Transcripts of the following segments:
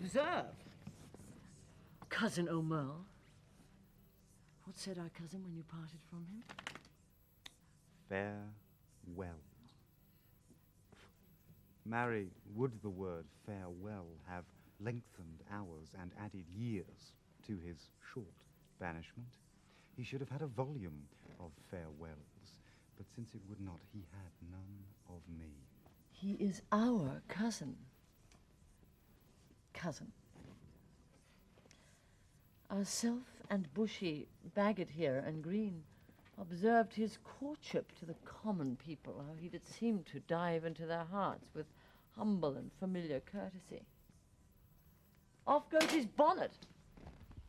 observe. Cousin O'Merle. What said our cousin when you parted from him? Farewell. Marry, would the word farewell have lengthened hours and added years to his short banishment? He should have had a volume of farewells, but since it would not, he had none of me. He is our cousin. Cousin. Ourself and Bushy, Bagot here and Green, observed his courtship to the common people, how he did seem to dive into their hearts with humble and familiar courtesy. Off goes his bonnet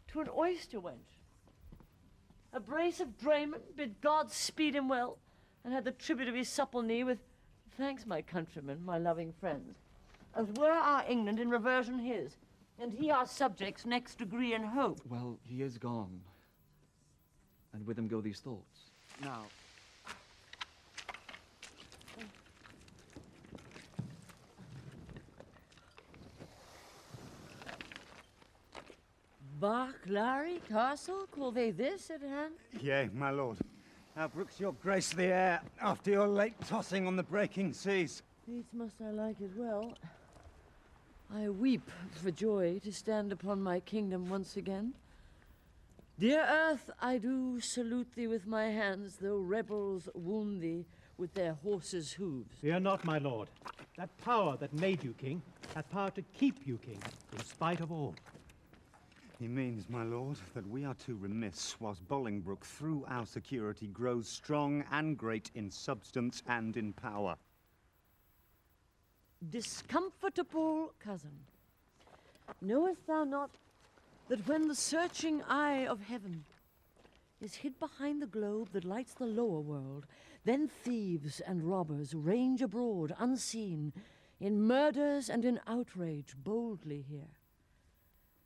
to an oyster wench. A brace of draymen bid God speed him well, and had the tribute of his supple knee with, "Thanks, my countrymen, my loving friends, as were our England in reversion his, and he our subjects next degree in hope." Well, he is gone, and with him go these thoughts. Now, Barclary Castle, call they this at hand? Yea, my lord. How brooks your grace the air after your late tossing on the breaking seas? Needs must I like it well. I weep for joy to stand upon my kingdom once again. Dear earth, I do salute thee with my hands, though rebels wound thee with their horses' hooves. Fear not, my lord. That power that made you king hath power to keep you king, in spite of all. He means, my lord, that we are too remiss, whilst Bolingbroke, through our security, grows strong and great in substance and in power. Discomfortable cousin, knowest thou not that when the searching eye of heaven is hid behind the globe that lights the lower world, then thieves and robbers range abroad unseen, in murders and in outrage boldly here.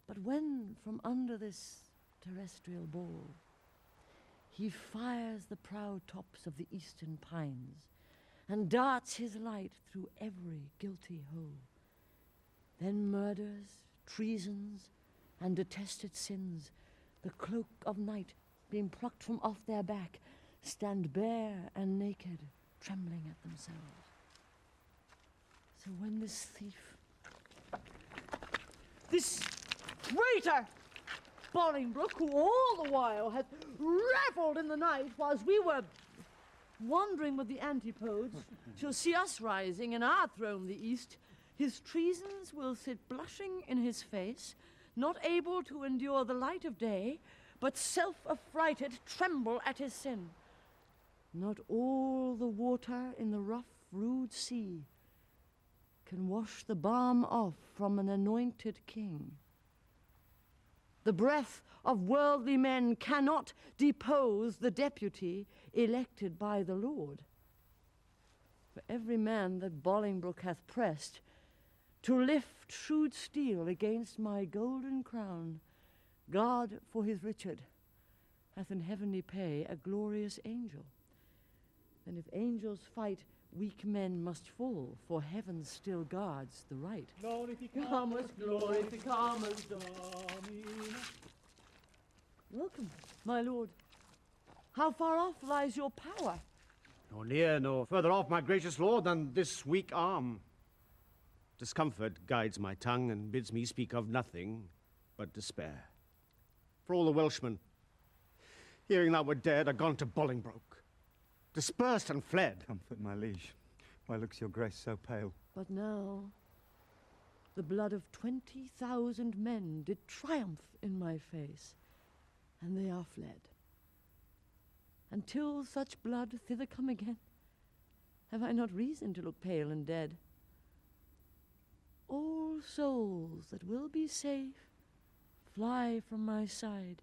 But when from under this terrestrial ball he fires the proud tops of the eastern pines, and darts his light through every guilty hole, then murders, treasons, and detested sins, the cloak of night being plucked from off their back, stand bare and naked, trembling at themselves. So when this thief, this traitor, Bolingbroke, who all the while hath revelled in the night whilst we were wandering with the antipodes, shall see us rising in our throne the east, his treasons will sit blushing in his face, not able to endure the light of day, but self-affrighted tremble at his sin. Not all the water in the rough, rude sea can wash the balm off from an anointed king. The breath of worldly men cannot depose the deputy elected by the Lord. For every man that Bolingbroke hath pressed to lift shrewd steel against my golden crown, God for his Richard hath in heavenly pay a glorious angel. And if angels fight, weak men must fall, for heaven still guards the right. Glorificamus, glorificamus Domine. Welcome, my lord. How far off lies your power? No near, no further off, my gracious lord, than this weak arm. Discomfort guides my tongue and bids me speak of nothing but despair. For all the Welshmen, hearing thou wert dead, are gone to Bolingbroke, dispersed and fled. Comfort, my liege. Why looks your grace so pale? But now the blood of 20,000 men did triumph in my face, and they are fled. Until such blood thither come again, have I not reason to look pale and dead? All souls that will be safe fly from my side,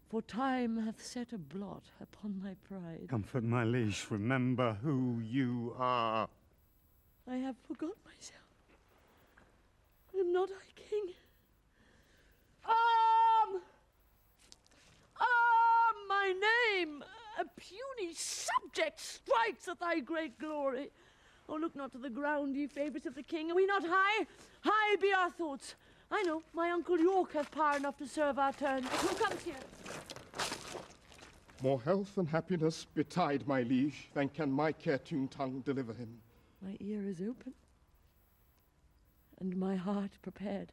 for time hath set a blot upon my pride. Comfort, my liege. Remember who you are. I have forgot myself. Am not I king? My name, a puny subject, strikes at thy great glory. Oh, look not to the ground, ye favourites of the king. Are we not high? High be our thoughts. I know, my Uncle York hath power enough to serve our turn. Who comes here? More health and happiness betide my liege than can my care-tuned tongue deliver him. My ear is open, and my heart prepared.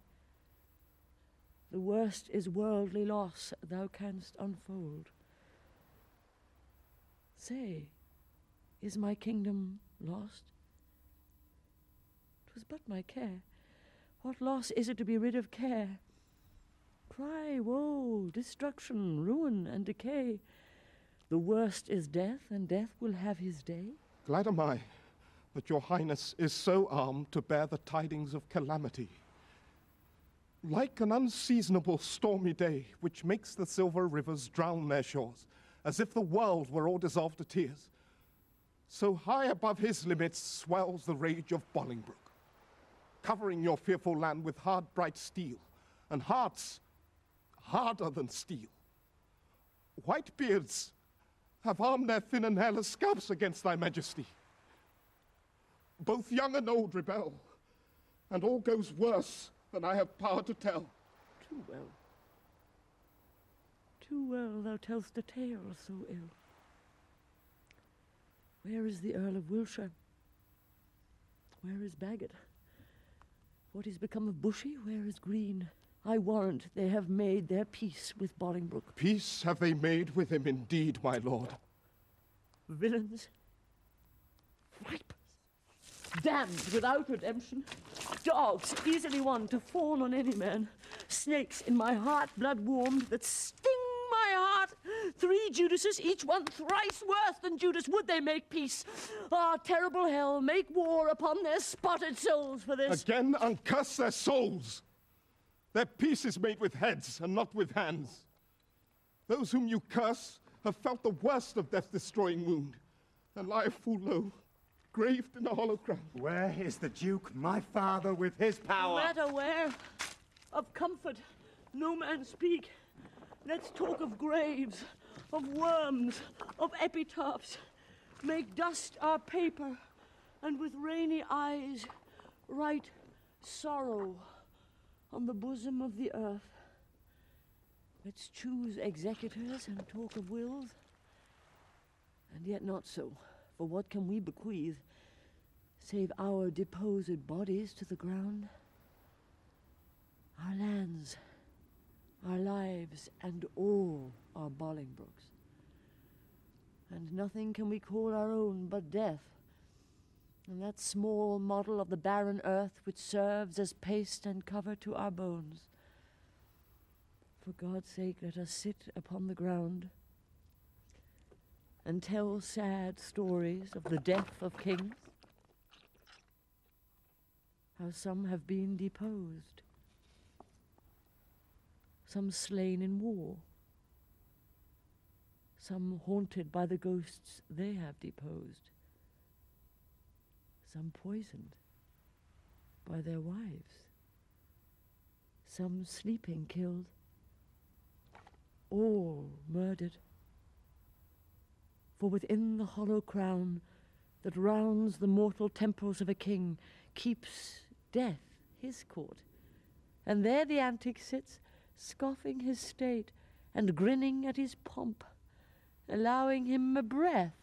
The worst is worldly loss thou canst unfold. Say, is my kingdom lost? 'Twas but my care. What loss is it to be rid of care? Cry, woe, destruction, ruin, and decay. The worst is death, and death will have his day. Glad am I that your highness is so armed to bear the tidings of calamity. Like an unseasonable stormy day, which makes the silver rivers drown their shores, as if the world were all dissolved to tears, so high above his limits swells the rage of Bolingbroke, covering your fearful land with hard, bright steel, and hearts harder than steel. White beards have armed their thin and hairless scalps against thy majesty. Both young and old rebel, and all goes worse than I have power to tell. Too well. Too well thou tell'st a tale so ill. Where is the Earl of Wiltshire? Where is Bagot? What is become of Bushy? Where is Green? I warrant they have made their peace with Bolingbroke. Peace have they made with him indeed, my lord. Villains, vipers, damned without redemption, dogs easily won to fawn on any man, snakes in my heart blood warmed that sting my heart. 3 Judases, each one thrice worse than Judas, would they make peace? Ah, terrible hell, make war upon their spotted souls for this. Again uncurse their souls. Their peace is made with heads and not with hands. Those whom you curse have felt the worst of death's destroying wound, and lie full low, graved in a hollow crown. Where is the Duke, my father, with his power? No matter where, of comfort no man speak. Let's talk of graves, of worms, of epitaphs. Make dust our paper, and with rainy eyes write sorrow on the bosom of the earth. Let's choose executors and talk of wills. And yet not so, for what can we bequeath, save our deposed bodies to the ground? Our lands, our lives, and all are Bolingbroke's. And nothing can we call our own but death, and that small model of the barren earth which serves as paste and cover to our bones. For God's sake, let us sit upon the ground and tell sad stories of the death of kings, how some have been deposed, some slain in war, some haunted by the ghosts they have deposed, some poisoned by their wives, some sleeping killed, all murdered. For within the hollow crown that rounds the mortal temples of a king keeps death his court, and there the antic sits, scoffing his state and grinning at his pomp, allowing him a breath,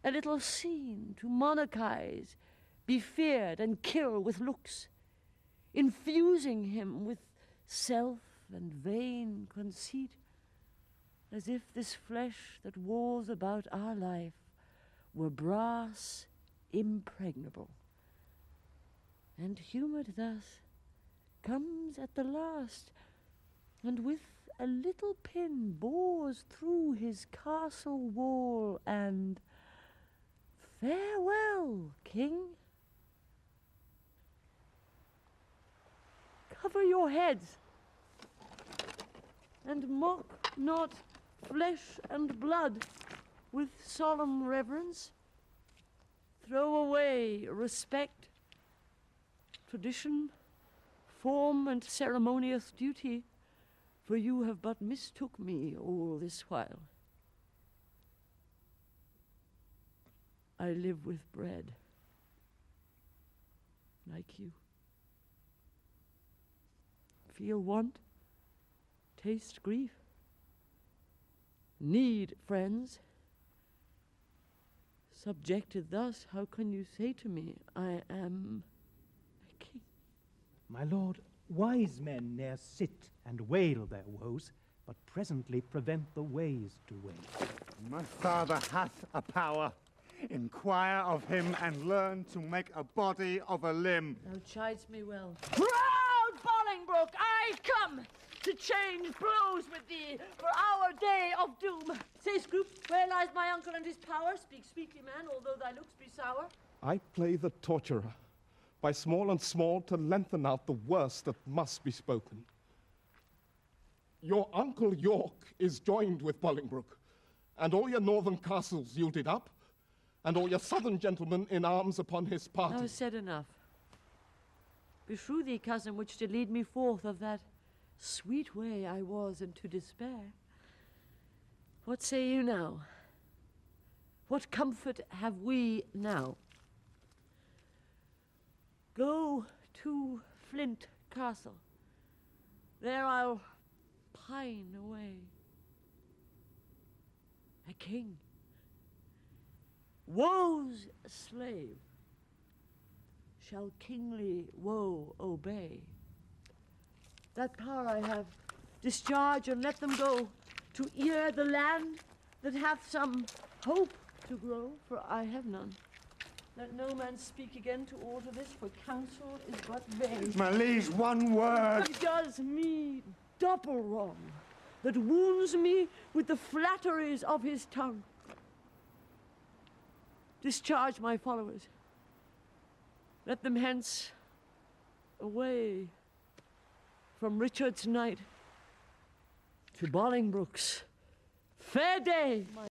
a little scene to monarchize, be feared and kill with looks, infusing him with self and vain conceit, as if this flesh that walls about our life were brass impregnable. And humoured thus, comes at the last, and with a little pin bores through his castle wall, and farewell, king. Cover your heads, and mock not flesh and blood with solemn reverence. Throw away respect, tradition, form, and ceremonious duty, for you have but mistook me all this while. I live with bread, like you. feel want, taste grief, need friends. Subjected thus, how can you say to me, I am a king? My lord, wise men ne'er sit and wail their woes, but presently prevent the ways to wail. My father hath a power. Inquire of him and learn to make a body of a limb. Thou chides me well. Proud Bolingbroke, I come to change blows with thee for our day of doom. Say, Scroop, where lies my uncle and his power? Speak sweetly, man, although thy looks be sour. I play the torturer, by small and small to lengthen out the worst that must be spoken. Your uncle York is joined with Bolingbroke, and all your northern castles yielded up, and all your southern gentlemen in arms upon his party. Thou hast said enough. Beshrew thee, cousin, which did lead me forth of that sweet way I was into despair. What say you now? What comfort have we now? Go to Flint Castle. There I'll pine away. A king. Woe's slave shall kingly woe obey. That power I have, discharge and let them go to ear the land that hath some hope to grow, for I have none. Let no man speak again to alter this, for counsel is but vain. My liege, one word. He does me double wrong, that wounds me with the flatteries of his tongue. Discharge my followers. Let them hence away from Richard's night to Bolingbroke's fair day.